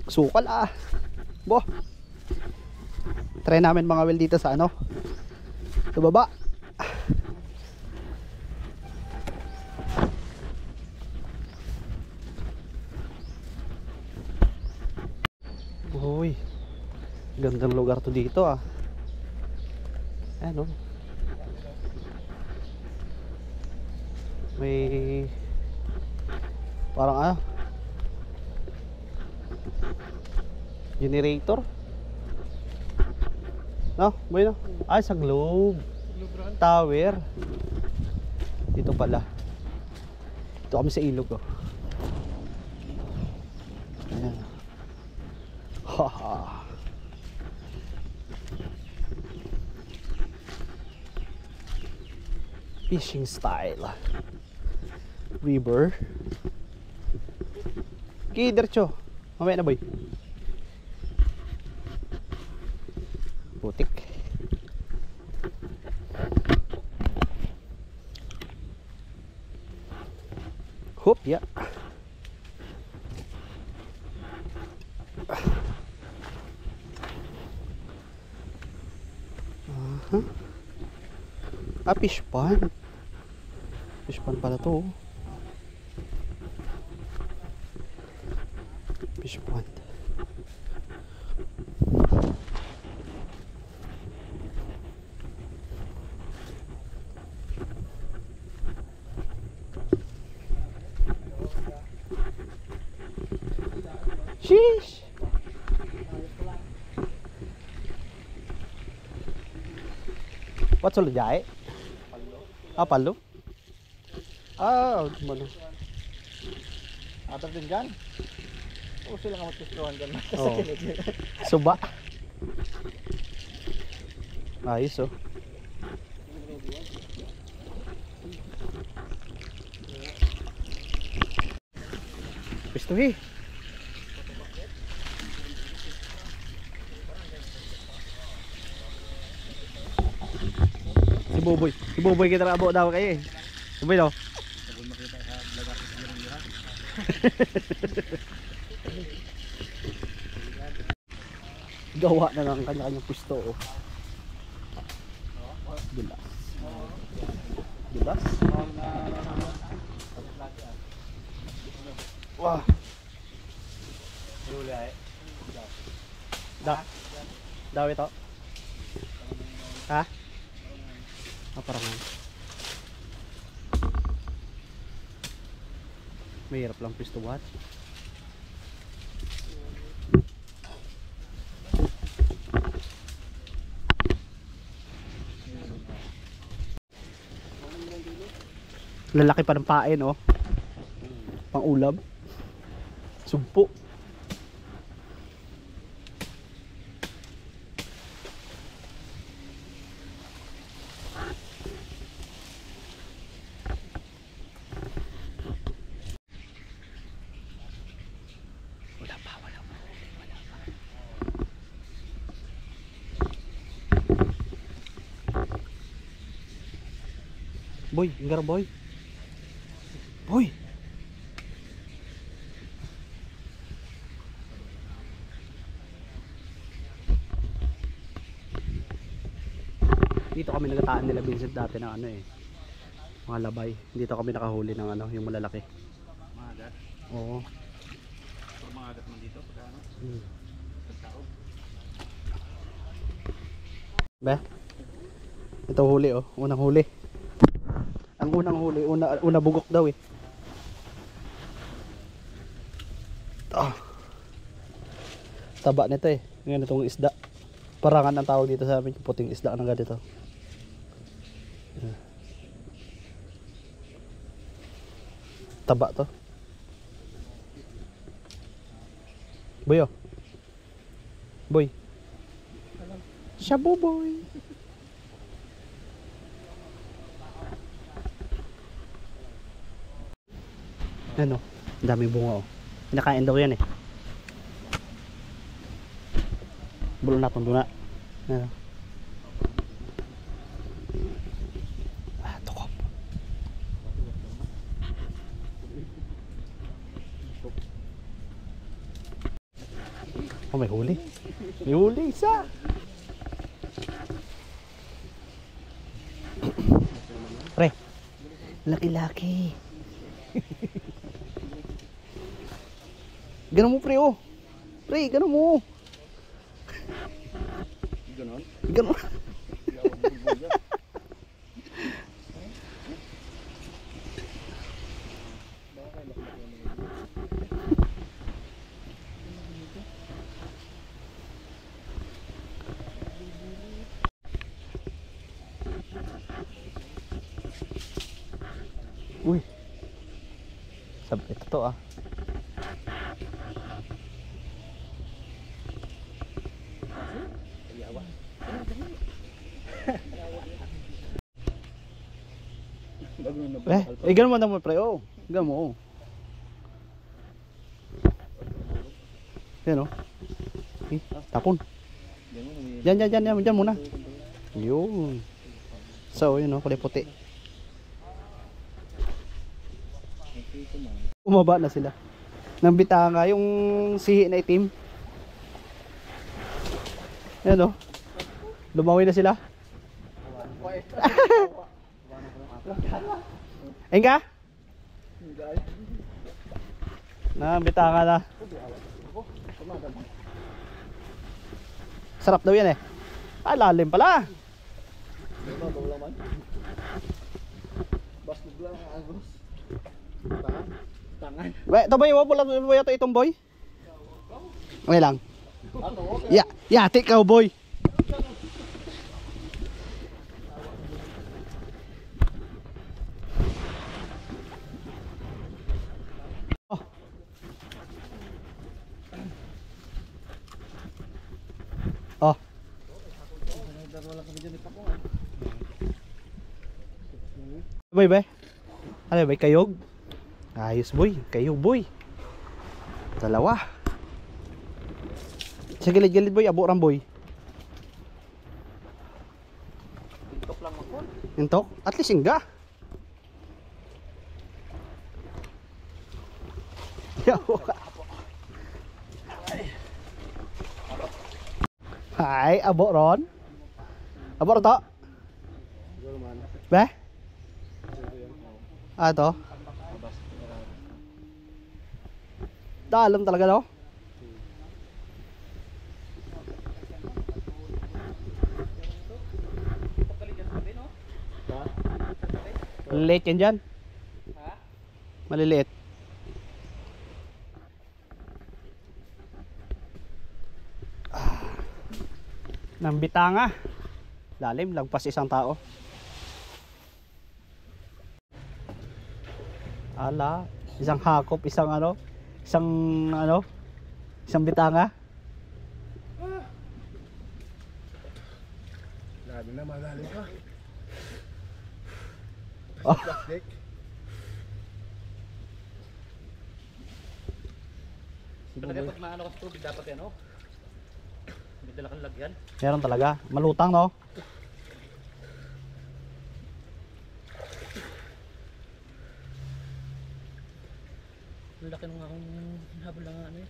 Sukal ah. Bo. Try namin mga well dito sa ano. Sa baba. Uy. Gandang lugar to dito ah. Ano? May parang ano? Generator? No, bueno. Ay, sa globe. Tower. Dito pala. Dito kami sa ilog oh. Ayan. Haha. Fishing style. River. Okay, diretso. Mamaya na boy. Putik. Hop, ya. Ah, fish pond. Fish pond pala to. Fish pond. Sheesh. What's all jay? Ah, palo. Ah, mana? Atar din dyan. O sila nga magpistruhan dyan. Oh. Suba. Ayos oh. Pistuhi. Si Boboy kita rabo daw kayo eh. Boboy daw. Gawa na ng kanya-kanyang pusto oh. Gilas. Gilas. Wah. Daw ito. Ha? Parangan. Mahirap lang pisto buhat. Lalaki pa ng pain oh. Pang ulam. Sumpo. Wala pa. Boy, enggak boy. Boy. Dito kami nagataan nila Vincent dati ng ano eh. Mga labay. Dito kami nakahuli ng ano, yung malalaki. Mga agat? Oo. Pero mga agat man dito pagka ano? Pagkaog. Ba? Ito huli oh, unang huli. Ang unang huli, una bugok daw eh. Taba nito eh. Ngayon itong isda. Parangan ang tawag dito sa amin, puting isda ng ganito. Taba to. Boy oh. Boy. Shabu boy. Ano? Ang daming bunga oh. Pinakain daw yan eh. Belum na itong duna. Ano? Ah, tukop. Oh, may huli. May huli isa. Pre, laki-laki. Ganun mo, pre, oh. Pre, ganun mo. Ganon. Ganun. Uy. Sabi ito to ah. Ganun mo naman pre, oh. Ganun mo, oh. Yan, oh. Eh, tapon. Diyan muna. Yun. So, yun, oh, kulay puti. Umaba na sila. Nang bitanga yung sihi na itim. Yan, oh. Lumawi na sila. Enga? Nambitanga na. Sarap daw yan eh. Ah, lalim pala. Wait, ito boy, wala mo ito itong boy? Okay lang. Yati ka boy. Oh. Boy, be. Ano ba, kayog? Ayos boy, kayog boy. Dalawa. Sa gilid-gilid boy, aburan boy. Intok lang ako. Intok? At least ingga. Hai, abo ron. Abo ron to? Be? Ah, to? Dalam talaga no? Maliliit yan dyan. Maliliit. Nang bitanga. Lalim, lagpas isang tao. Ala, isang hakop, isang bitanga. Labi na, malalim ka. Oh. Plastic. Talaga pag maano ka sa tubig dapat yan, oh. May dala kang lagyan. Meron talaga. Malutang no? Ang laki nung akong habol lang ano eh.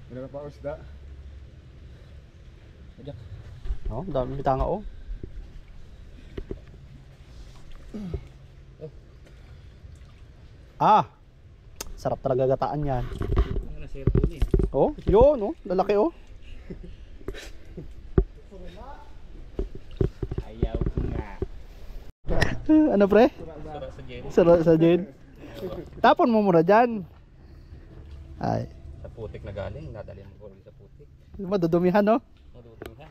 Wala pa usda. Ajak. Oh, dami bitanga oh. Ah. Sarap talaga gataan yan. Ang nasira po ni. Oh, yun oh, lalaki oh. Ayaw ko nga. Ano pre? Sara sa jen. Sarap sa din. Tapon mo muna dyan. Ay, Sa putik na galing, nadali mo ko sa putik. madudumihan no? Maduting ha.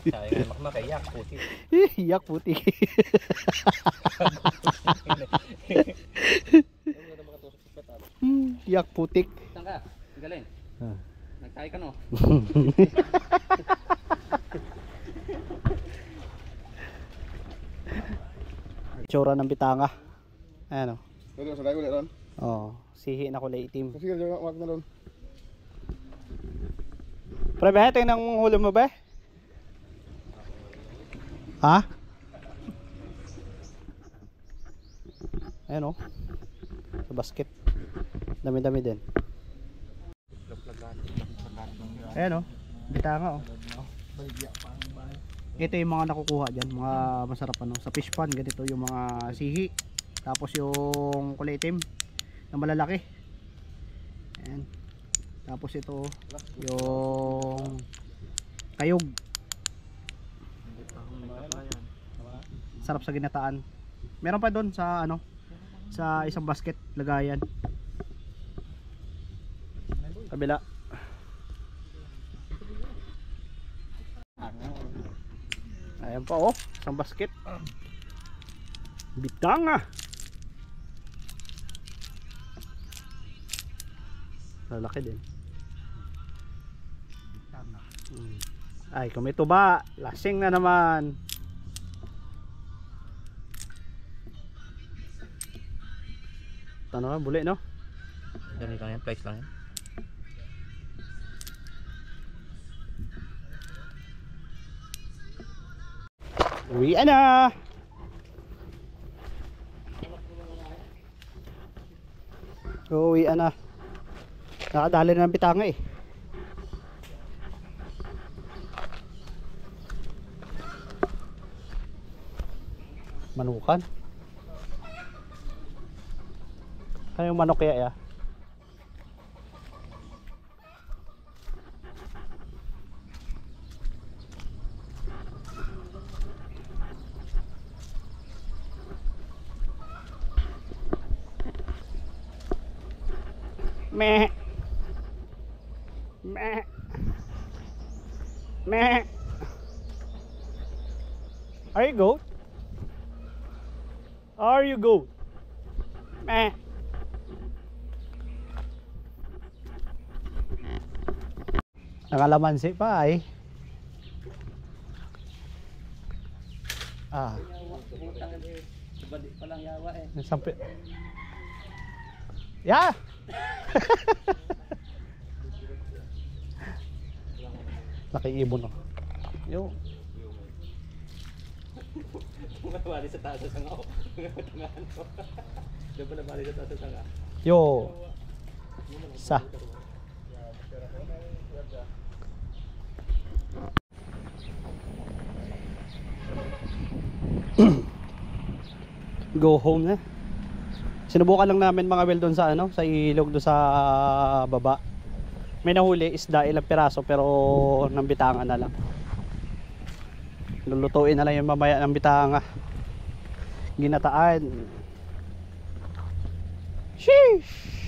Sayang nga makakayak putik. Yak puti. Yak putik. Saan ka? Galing. Ah. Nagtayo ka no? Tsura ng bitanga. Ayan o. Pwede sa dago ulit ron. Oh, sihi na kulay itim. Sige, wag na ron. Pre, be, tingnan ang huli mo, be. Ha? Ayan o. Sa basket. Dami-dami din. Vlog na Ayan oh, bitanga oh. Ito yung mga nakukuha dyan, mga masarap ano. Sa fish pond, ganito yung mga sihi. Tapos yung kulay itim na malalaki. Ayan. Tapos ito yung kayog. Sarap sa ginataan. Meron pa doon sa ano, sa isang basket lagayan. Kabila. Ayan pa oh, isang basket. Bitanga. Lalaki din. Ay, kung may tuba, lasing na naman. Ano na, buli no? Ganito lang yan, price lang yan. Uwian na! Uwian na. Nakadali na ng bitanga eh. Manukan. Ano yung manok kaya ya? Meh. Meh. Meh. Are you goat? Are you goat? Meh. Nakalamansi pa ay. Ah. Badi pa lang yawa eh. Sampai. Ya. Nakiibon oh. Yo. Nabali sa taas sa sanga oh. Doon pa nabali sa taas sa sanga. Yo. Sa. Go home na. Sinubukan lang namin mga well doon sa ano, sa ilog doon sa baba. May nahuli isda, ilang piraso pero nang bitanga na lang. Lulutuin na lang yung mamaya ng bitanga. Ginataan. Sheesh.